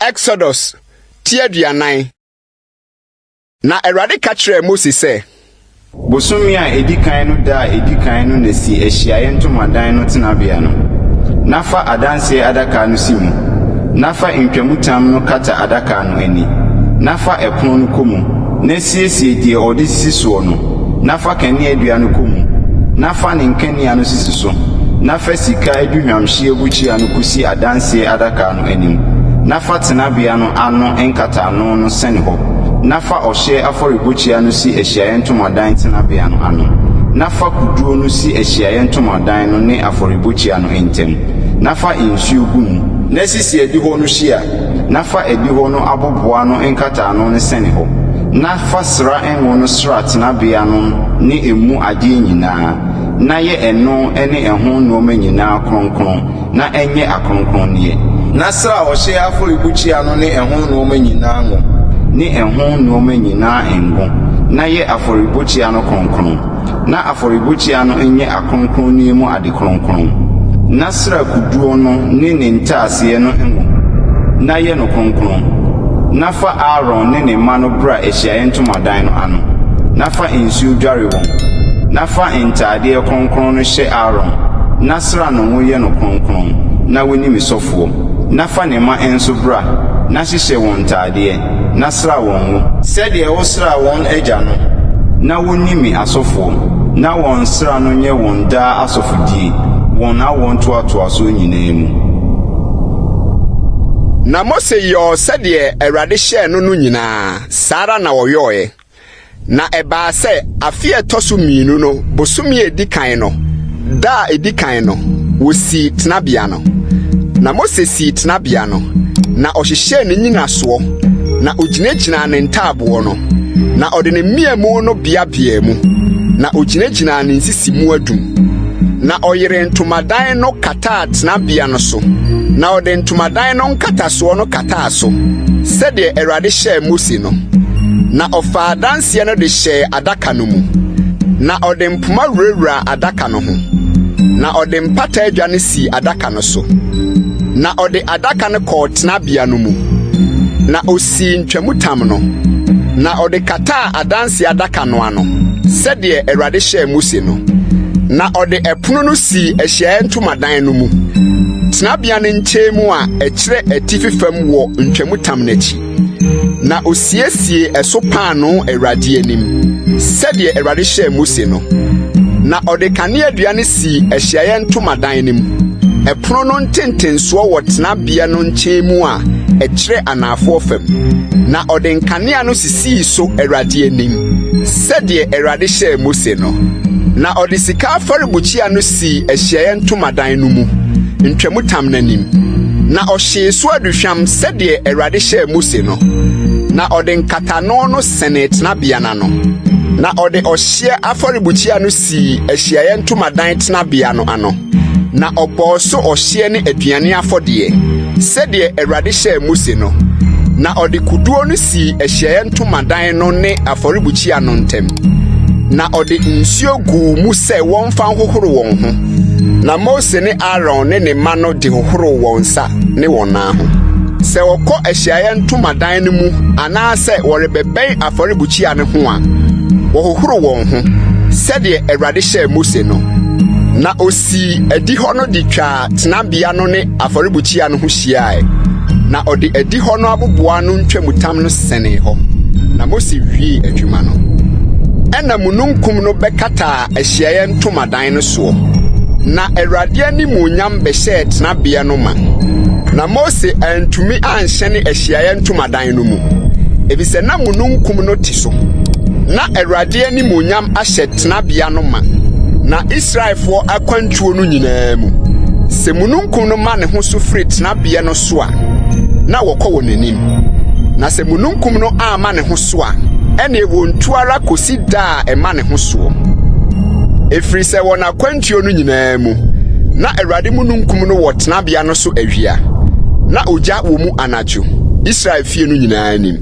Exodus Tiaduanan. Na Awurade ka kyerɛ Moses sɛ, Bosomi a edi kan no da edi kan no nesi ehyiaye ntomadan no tenabea no. Nafa adanse adaka no si mu. Nafa ntwamutam no kata adaka no ani. Nafa ɛpono no komu. Na siesie die ɔde sisi so no. Nafa kane adua no komu. Nafa ne nkania no sisi so. Nafa sika aduhwamhye abukyia no kusi adanse adaka no anim. Nafa tenabea no ano enkata no no sene hɔ. Nafa ohye afɔrebukyia no si ehyiaye ntomadan tenabea no ano. Nafa kuduo no si ehyiaye ntomadan no ne afɔrebukyia no entem. Nafa insuo gum. Na sisi edi hɔ no hyia. Nafa edi hɔ no aboboa no enkata no ne sene hɔ. Nafa sra enwo no sra tenabea no ne emu ade nyinaa. Na ye eno ene ɛho nneɛma nyinaa kronkron na enye akronkronnie. Na sra ohye afɔrebukyia no ne ɛho nneɛma nyinaa ngo. Ni ɛho nneɛma nyinaa engo. Na ye afɔrebukyia no kronkron. Na afɔrebukyia no enye akronkronnie mu ade kronkron. Na sra kuduo no ne ntaase no engo. Na ye no kronkron. Nafa Aaron ne ne ma no bra ehyiaye ntomadan no ano. Nafa insuo dware wɔn. Nafa ntaadeɛ kronkron no hyɛ Aaron. Nasra no ho ye no kronkron. Na woni misɔfoɔ. Nafa ne ma enso bra. Na hyehyɛ wɔn ntaadeɛ. Nasra wɔn ho. Sɛdeɛ wosra wɔn agya no. Na woni mi asɔfoɔ. Na wɔn sra no nyɛ wɔn daa asɔfodie. Wɔn awɔn toatoaso nyinaa mu. Na Mose yɔ sɛdeɛ Awurade hyɛɛ no nyinaa, Sara na wɔyɔe. Na ɛbaa sɛ afe ɛtɔ so mmienu no, bosomi edi kan no, da edi kan no, wosi tenabea no. Na Mose si tenabea no, na ɔhyehyɛɛ ne nyinasoɔ, na ogyinagyina ne ntaaboɔ no, na ɔde ne mmiamu no biabia mu, na ogyinagyina ne nsisi mu adum. Na ɔyere ntomadan no kataa tenabea no so, na ɔde ntomadan no nkatasoɔ no kataa so, sɛdeɛ Awurade hyɛɛ Mose no. Na ɔfaa danseɛ no de hyɛɛ adaka no mu, na ɔde mpoma wurawura adaka no ho, na ɔde mpata adwa no si adaka no so, na ɔde adaka no kɔɔ tenabea no mu, na osii ntwamutam no, na ɔde kataa adanse adaka no ano, sɛdeɛ Awurade hyɛɛ Mose no. Na ɔde ɛpono no si ehyiaye ntomadan no mu, tenabea no nkyɛn mu a ɛkyerɛ atifi fam wɔ ntwamutam n'akyi. Na osiesie ɛso paano Awurade anim, sɛdeɛ Awurade hyɛɛ Mose no. Na ɔde kaneadua no si ehyiaye ntomadan no mu. Ɛpono no ntentensoɔ wɔ tenabea no nkyɛn mu a ɛkyerɛ anafoɔ fam. Na ɔde nkanea no sisii so Awurade anim, sɛdeɛ Awurade hyɛɛ Mose no. Na ɔde sika afɔrebukyia no si ehyiaye ntomadan no mu, ntwamutam n'anim. Na ɔhyee so aduhwam sɛdeɛ Awurade hyɛɛ Mose no. Na ɔde nkatano no sene tenabea no. Na ɔde ɔhyeɛ afɔrebukyia no si ehyiaye ntomadan tenabea no ano. Na ɔbɔɔ so ɔhyeɛ ne aduane afɔdeɛ, sɛdeɛ Awurade hyɛɛ Mose no. Na ɔde kuduo no si ehyiaye ntomadan no ne afɔrebukyia no ntam. Na ɔde nsuo guu mu sɛ wɔmfa hohoro wɔn ho. Na Mose ne Aaron ne ne ma no de hohoro wɔn nsa ne wɔn nan ho. Sɛ wɔkɔ ehyiaye ntomadan no mu anaasɛ wɔrebɛbɛn afɔrebukyia no ho a, wɔhohoro wɔn ho, sɛdeɛ Awurade hyɛɛ Mose no. Na osi adi hɔ no de twa tenabea no ne afɔrebukyia no ho hyiae. Na ɔde adi hɔ no aboboa no ntwamutam no sene hɔ. Na Mose wie adwuma no. Ɛna mununkum no bɛkata ehyiaye ntomadan no soɔ. Na Awurade animuonyam bɛhyɛɛ tenabea no ma. Na Mose antumi anhyɛne ehyiaye ntomadan no mu, efisɛ na mununkum no te so. Na Awurade animuonyam ahyɛ tenabea no ma. Na Israelfoɔ akwantuo no nyinaa mu, sɛ mununkum no ma ne ho so firi tenabea no so a, na wɔkɔ wɔ n'anim. Na sɛ mununkum no ama ne ho so a, ɛne wɔntu ara kosi da a ɛma ne ho soɔ. Efiri sɛ wɔn akwantuo no nyinaa mu, na Awurade mununkum no wɔ tenabea no so awia, na ogya wɔ mu anadwo, Israel fie no nyinaa anim.